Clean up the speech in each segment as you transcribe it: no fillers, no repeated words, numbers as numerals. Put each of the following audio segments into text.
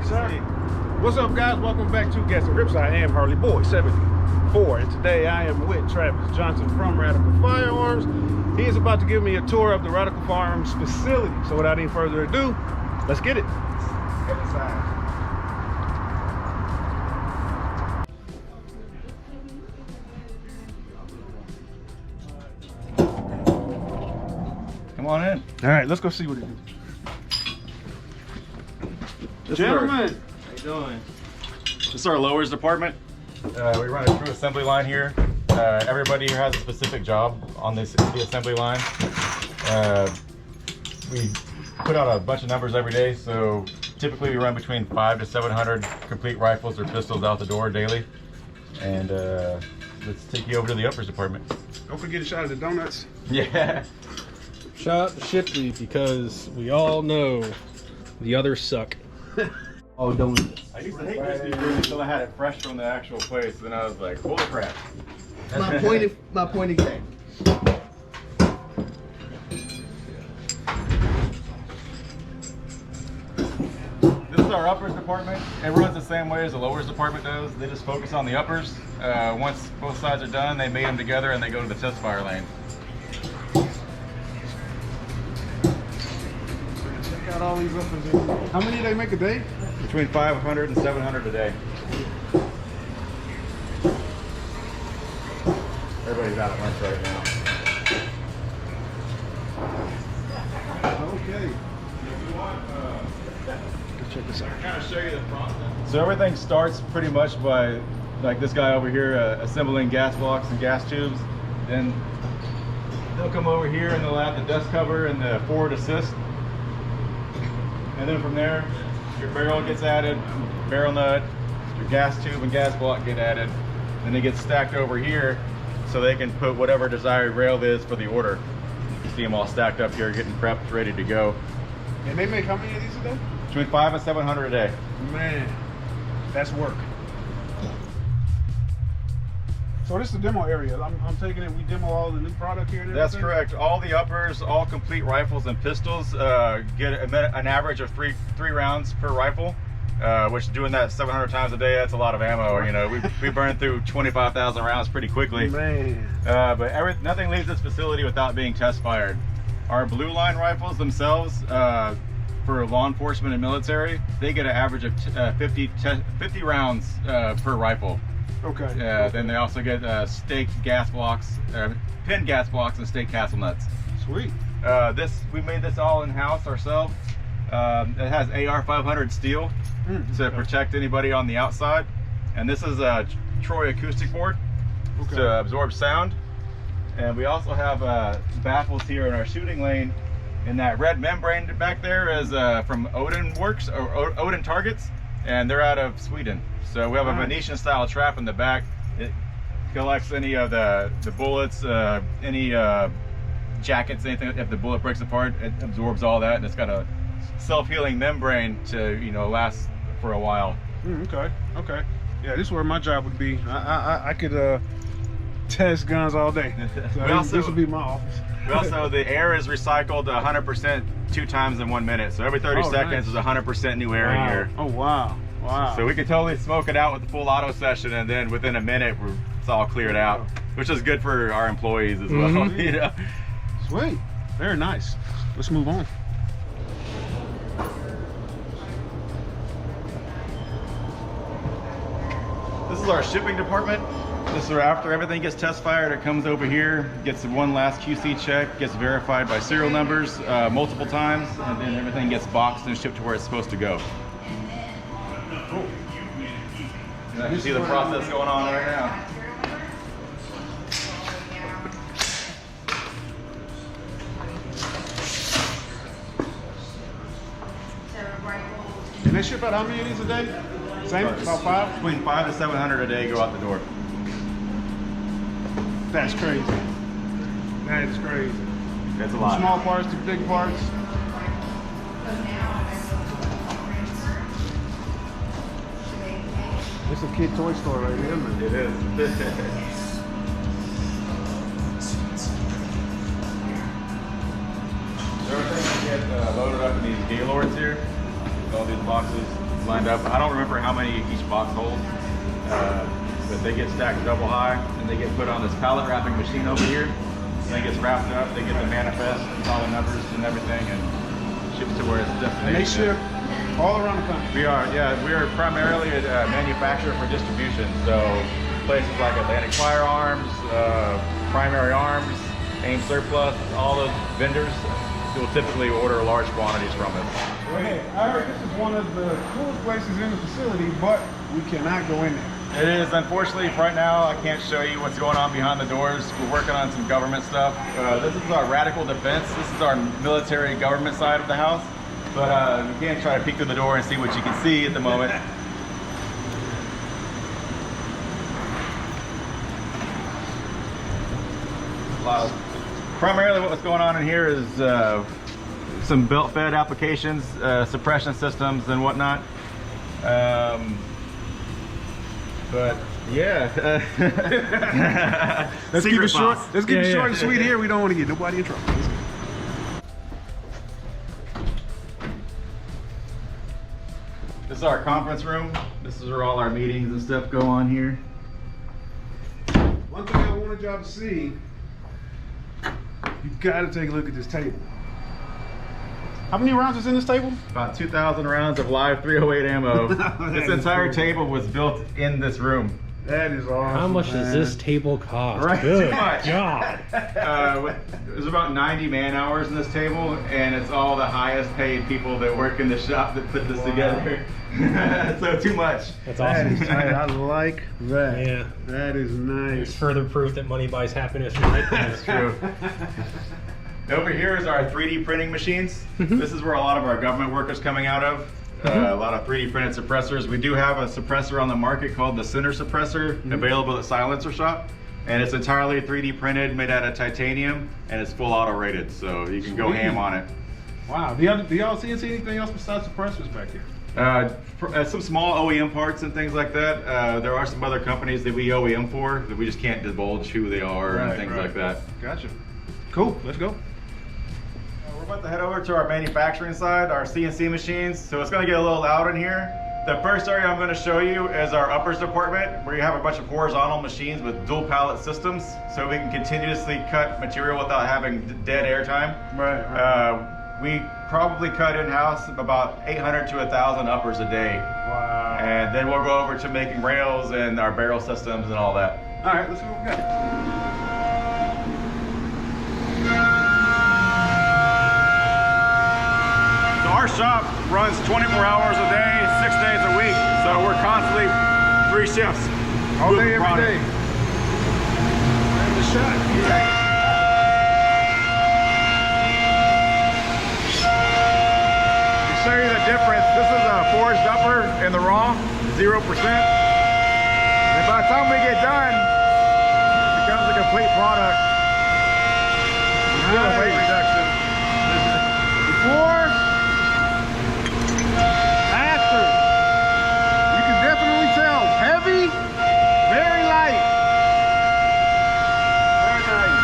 sir. What's up, guys? Welcome back to Guess the Rips. I am Harley Boy 74, and today I am with Travis Johnson from Radical Firearms. He is about to give me a tour of the Radical Firearms facility. So without any further ado, let's get it. Get inside. Come on in. All right, let's go see what it is. Gentlemen, how you doing? This is our lowers department. We run a true assembly line here. Everybody here has a specific job on the assembly line. We put out a bunch of numbers every day, so typically we run between 500 to 700 complete rifles or pistols out the door daily. And let's take you over to the uppers department. don't forget a shot of the donuts. Yeah. Shout out to Shipley because we all know the others suck. Oh, donuts. I used to hate crispy food until I had it fresh from the actual place. Then I was like, holy crap. My point exact. This is our uppers department. It runs the same way as the lowers department does. They just focus on the uppers. Once both sides are done, they mate them together and they go to the test fire lane. Check out all these uppers here. How many do they make a day? Between 500 and 700 a day. Everybody's out at lunch right now. Okay. Let's check this out. Kind of show you the process. So everything starts pretty much by, like this guy over here, assembling gas blocks and gas tubes. Then they'll come over here and they'll add the dust cover and the forward assist. And then from there, your barrel gets added, barrel nut, your gas tube and gas block get added. Then they get stacked over here so they can put whatever desired rail is for the order. You see them all stacked up here, getting prepped, ready to go. And they make how many of these a day? Between 500 and 700 a day. Man, that's work. So this is the demo area. I'm taking it, we demo all the new product here and That's everything? correct. All the uppers, all complete rifles and pistols get an average of three rounds per rifle, which doing that 700 times a day, that's a lot of ammo. You know, we burn through 25,000 rounds pretty quickly. Man. But nothing leaves this facility without being test fired. Our blue line rifles themselves, for law enforcement and military, they get an average of 50 rounds per rifle. Okay. Then they also get staked gas blocks, pin gas blocks, and staked castle nuts. Sweet. We made this all in house ourselves. It has AR-500 steel to protect anybody on the outside, and this is a Troy acoustic board to absorb sound. And we also have baffles here in our shooting lane. And that red membrane back there is from Odin Works or Odin Targets, and they're out of Sweden. So we have a Venetian style trap in the back. It collects any of the bullets, any jackets, anything. If the bullet breaks apart, it absorbs all that, and it's got a self-healing membrane to, you know, last for a while. Okay. Yeah, this is where my job would be. I could test guns all day. So this would be my office. Also, the air is recycled 100% 2 times in 1 minute. So every 30 seconds is 100% new air in here. Oh, wow. Wow. So we can totally smoke it out with the full auto session, and then within a minute, it's all cleared out, which is good for our employees as well. You know? Sweet. Very nice. Let's move on. This is our shipping department. This is where after everything gets test fired, it comes over here, gets one last QC check, gets verified by serial numbers multiple times, and then everything gets boxed and shipped to where it's supposed to go. Cool. And I can see the process going on right now. And they ship out how many of these a day? Same? About 5? Between 500 to 700 a day go out the door. That's crazy. That is crazy. That's a lot. Small parts to big parts. It's a kid toy store right here, man. It is. Everything can get loaded up in these gaylords here. All these boxes lined up. I don't remember how many each box holds, but they get stacked double high, and they get put on this pallet wrapping machine over here. And it gets wrapped up. They get the manifest, with all the numbers and everything, and ships to where it's destination. And they ship all around the country. We are primarily a manufacturer for distribution. So places like Atlantic Firearms, Primary Arms, AIM Surplus, all those vendors will typically order large quantities from us. Well, hey, I heard this is one of the coolest places in the facility, but we cannot go in there. It is, unfortunately, right now I can't show you what's going on behind the doors. We're working on some government stuff. This is our Radical Defense. This is our military government side of the house. But you can try to peek through the door and see what you can see at the moment. Primarily what's going on in here is some belt-fed applications, suppression systems and whatnot. But yeah, Let's keep it short. Let's keep it short and sweet here. We don't want to get nobody in trouble. Let's go. This is our conference room. This is where all our meetings and stuff go on here. One thing I wanted y'all to see, you got to take a look at this table. How many rounds is in this table? About 2,000 rounds of live 308 ammo. This entire table was built in this room. That is awesome. How much does this table cost? Right, Good too much. God. There's about 90 man hours in this table, and it's all the highest paid people that work in the shop that put this together. So too much. That's That awesome. is tight. I like that. Yeah. That is It's nice. further proof that money buys happiness, right? That's true. Over here is our 3D printing machines. This is where a lot of our government work is coming out of. A lot of 3D printed suppressors. We do have a suppressor on the market called the Center Suppressor, available at Silencer Shop. And it's entirely 3D printed, made out of titanium, and it's full auto rated, so you can go ham on it. Wow. Do y'all see anything else besides suppressors back here? Some small OEM parts and things like that. There are some other companies that we OEM for that we just can't divulge who they are and things like that. Gotcha. Cool. Let's go. We're about to head over to our manufacturing side, our CNC machines. So it's going to get a little loud in here. The first area I'm going to show you is our uppers department, where you have a bunch of horizontal machines with dual pallet systems, so we can continuously cut material without having dead air time. Right. We probably cut in-house about 800 to 1,000 uppers a day. Wow. And then we'll go over to making rails and our barrel systems and all that. All right. Let's see what we got. Our shop runs 24 hours a day, 6 days a week, so we're constantly 3 shifts. All day, every product. day. And the shot. To show you the difference, this is a forged upper in the raw, 0%. And by the time we get done, it becomes a complete product. Still a weight reduction. Before, after. You can definitely tell. Heavy, very light. Very nice.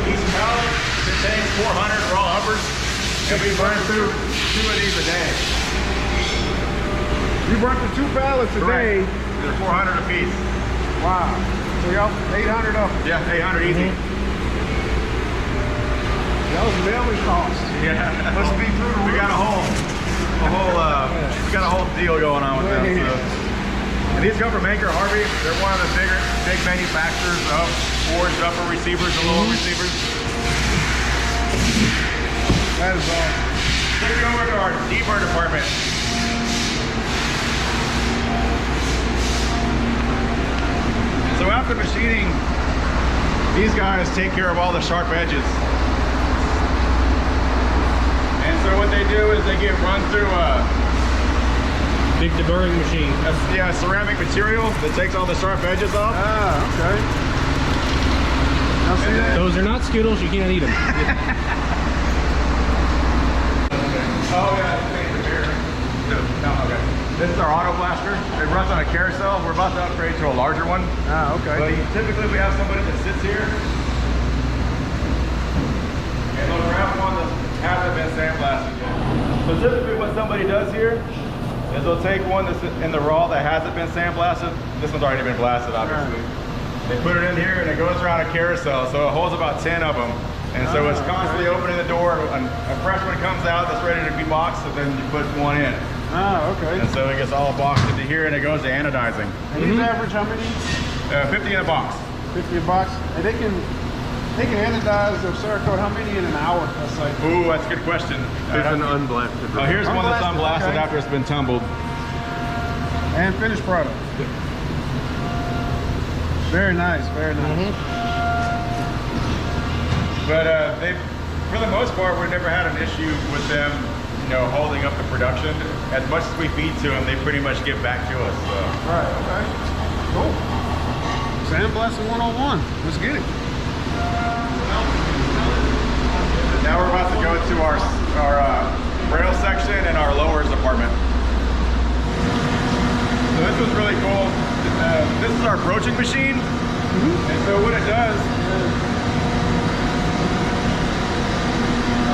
Each pallet contains 400 raw uppers, and we burn through 2 of these a day. You burnt the 2 pallets a day. They're 400 a piece. Wow. So y'all 800 of them. Yeah, 800 easy. That was mailing cost. Yeah. Must be through the We got a whole deal going on with them. So. And these come from Anchor Harvey. They're one of the big manufacturers of forged upper receivers and lower receivers. That is awesome. Take it over to our deburr department. So after machining, these guys take care of all the sharp edges. And so what they do is they get run through a Big deburring machine. ceramic material that takes all the sharp edges off. Ah, okay. Now see that? Those are not Skittles, you can't eat them. Oh yeah, it's made for beer. No, okay. This is our auto blaster. It runs on a carousel. We're about to upgrade to a larger one. Ah, okay. But typically we have somebody that sits here and they'll grab one that hasn't been sandblasted yet. So typically what somebody does here is they'll take one that's in the raw that hasn't been sandblasted. This one's already been blasted, obviously. They put it in here and it goes around a carousel, so it holds about 10 of them. And so it's constantly opening the door. When a fresh one comes out that's ready to be boxed, and then you put one in. Ah, okay. And so it gets all boxed into here and it goes to anodizing. And these average how many? 50 in a box. 50 a box. And they can anodize their Cerakote how many in an hour? That's like. Ooh, that's a good question. It's an unblasted. Oh, here's one that's unblasted okay. after it's been tumbled. And finished product. Very nice, very nice. But they, for the most part, we've never had an issue with them, you know, holding up the production. As much as we feed to them, they pretty much give back to us. So. Right, okay. Cool. Sandblasting 101. Let's get it. Now we're about to go to our rail section and our lowers department. So this was really cool. This is our broaching machine. And so what it does,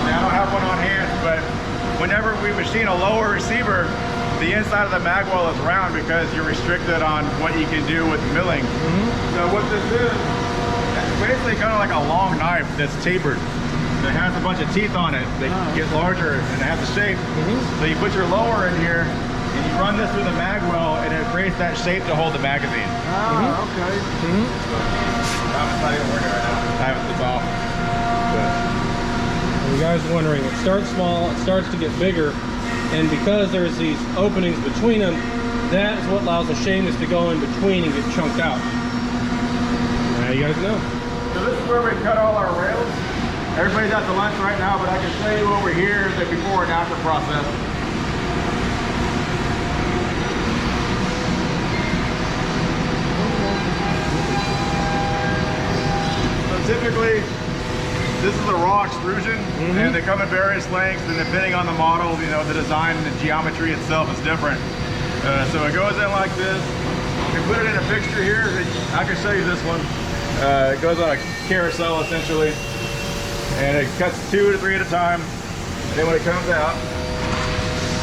I don't have one on hand, but whenever we machine a lower receiver, the inside of the mag well is round because you're restricted on what you can do with milling. So what this is, it's basically kind of like a long knife that's tapered. It has a bunch of teeth on it. They get larger and it has a shape. So you put your lower in here and you run this through the mag well and it creates that shape to hold the magazine. Ah, okay. It's not even working right now. It's off. You guys wondering, it starts small, it starts to get bigger, and because there's these openings between them, that is what allows the shameless to go in between and get chunked out. Now you guys know. So this is where we cut all our rails. Everybody's at the lunch right now, but I can show you over here the before and after process. So typically, this is a raw extrusion, and they come in various lengths, and depending on the model, you know, the design and the geometry itself is different. So it goes in like this. You put it in a fixture here. I can show you this one. It goes on a carousel essentially, and it cuts 2 to 3 at a time. And then when it comes out,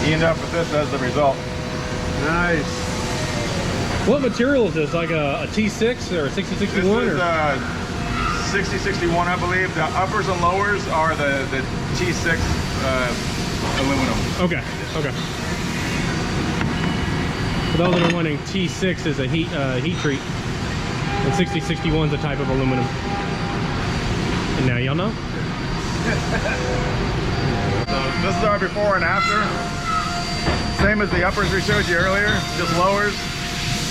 you end up with this as the result. Nice. What material is this? Like a T6 or a 6061? This is 6061, I believe. The uppers and lowers are the T6 aluminum. Okay, okay. For those that are wondering, T6 is a heat treat, and 6061 is a type of aluminum. And now y'all know. So this is our before and after. Same as the uppers we showed you earlier, just lowers.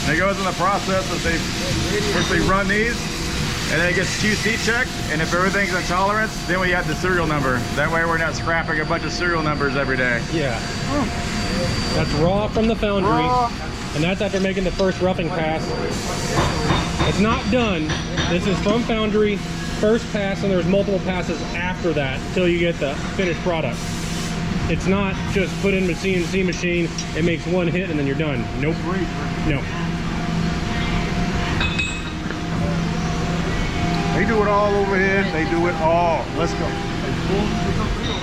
And it goes in the process that they first they run these, and then it gets QC checked, and if everything's in tolerance, then we add the serial number. That way we're not scrapping a bunch of serial numbers every day. Yeah. That's raw from the foundry, and that's after making the first roughing pass. It's not done. This is from foundry, first pass, and there's multiple passes after that until you get the finished product. It's not just put in the CNC machine, it makes one hit and then you're done. Nope. No. They do it all over here. They do it all. Let's go.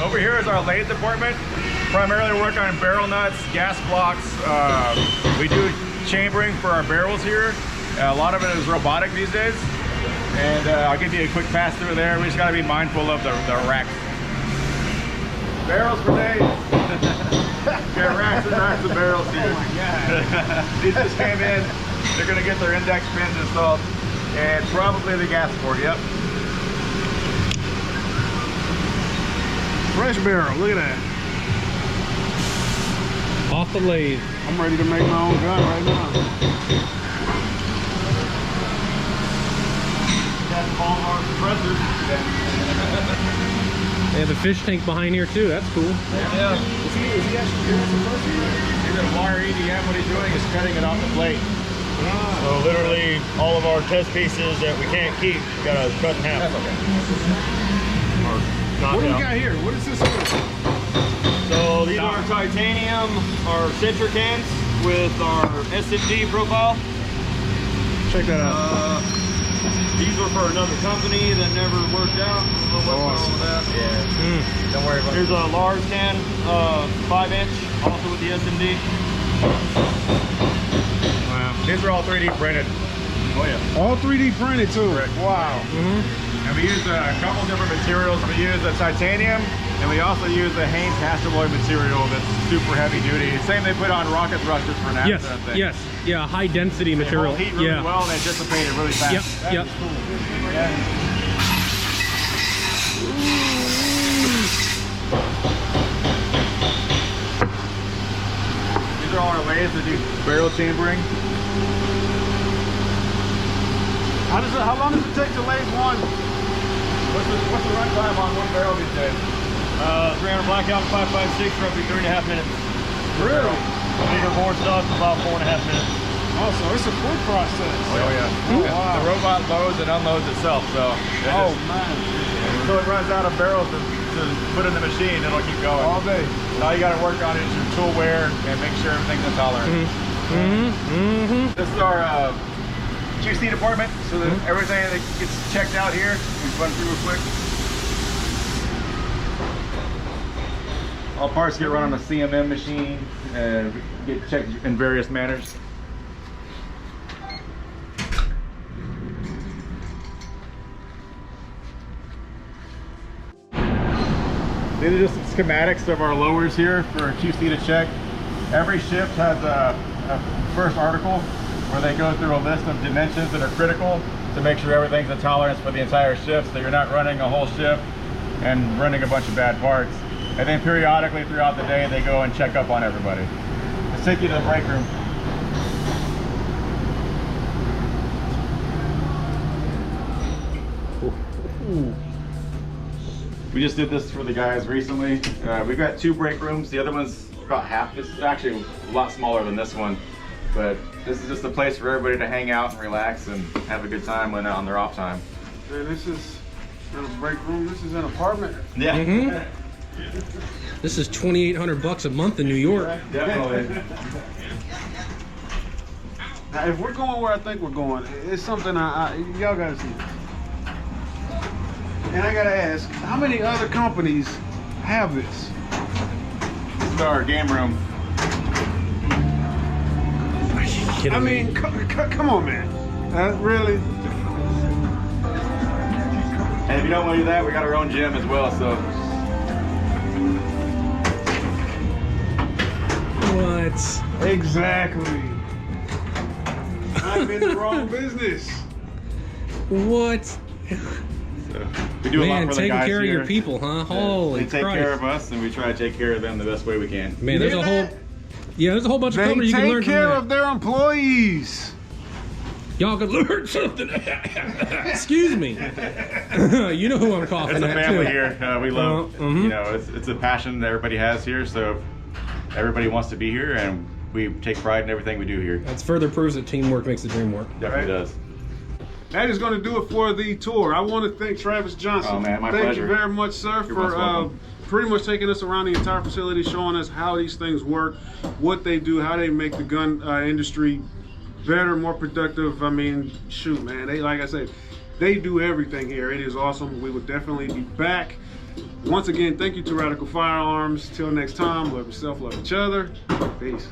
Over here is our lathe department. Primarily work on barrel nuts, gas blocks. We do chambering for our barrels here. A lot of it is robotic these days. And I'll give you a quick pass through there. We just got to be mindful of the rack. Barrels for days. Got racks and racks of barrels here. Oh my God. These just came in. They're going to get their index pins installed. And probably the gas port, yep. Fresh barrel. Look at that. Off the lathe. I'm ready to make my own gun right now. That's all our compressors. They have a fish tank behind here too. That's cool. Yeah. Is he actually doing some He's a wire EDM. What he's doing is cutting it off the plate. So literally all of our test pieces that we can't keep, we gotta cut in half. What do we got here? What is this? So these are titanium, our Centricans. with our SMD profile. Check that out. These were for another company that never worked out. I don't know what's going on with that. Yeah. Don't worry about it. Here's a large can, 5-inch, also with the SMD. Wow. These are all 3D printed. Oh yeah. All 3D printed too. Correct. Wow. And we use a couple different materials. We use a titanium, and we also use a Haynes Hasselblad material that's super heavy duty. Same they put on rocket thrusters for NASA. Yes, I think. yes, yeah, high density They material. hold heat really Yeah. well, and they dissipate it really fast. Yep, yep. These are all our lathes that do barrel chambering. How long does it take to lathe one? What's the run time on one barrel these days? 300 blackout 556, roughly 3.5 minutes. Really? Bigger board stuff, about 4.5 minutes. Also, it's a quick process. Oh yeah. Oh, wow. The robot loads and unloads itself, so Oh man. until it runs out of barrels to put in the machine, it'll keep going. All day. All you got to work on is your tool wear and make sure everything's in tolerance. This is our QC department, so that everything that gets checked out here, we run through real quick. All parts get run on a CMM machine and get checked in various manners. These are just schematics of our lowers here for QC to check. Every shift has a first article where they go through a list of dimensions that are critical to make sure everything's in tolerance for the entire shift, so you're not running a whole shift and running a bunch of bad parts. And then periodically throughout the day, they go and check up on everybody. Let's take you to the break room. We just did this for the guys recently. We've got 2 break rooms. The other one's about half. This is actually a lot smaller than this one. But this is just a place for everybody to hang out and relax and have a good time when on their off time. Man, this is not a break room. This is an apartment. Yeah, This is $2,800 a month in New York. definitely. Now, if we're going where I think we're going, it's something y'all gotta see. And I gotta ask, how many other companies have this? This is our game room. I mean, come on, man. Really? And if you don't want to do that, we got our own gym as well. So What? Exactly. I'm in the wrong business. What? we do a lot Man, for the taking guys care of here. your people, huh? Holy They take Christ. care of us, and we try to take care of them the best way we can. Man, there's You a hear whole... Yeah, there's a whole bunch of They companies you can learn take care from of their employees. Y'all could learn something. Excuse me. You know who I'm coughing It's a at, family too. here. We love, you know, it's a passion that everybody has here. So everybody wants to be here, and we take pride in everything we do here. That's further proves that teamwork makes the dream work. Definitely does. That is going to do it for the tour. I want to thank Travis Johnson. Oh, man, my thank pleasure. you very much, sir, You're most for welcome. pretty much taking us around the entire facility, showing us how these things work, what they do, how they make the gun industry better, more productive. I mean, shoot, man, they, like I said, they do everything here. It is awesome. We will definitely be back. Once again, thank you to Radical Firearms. Till next time, love yourself, love each other. Peace.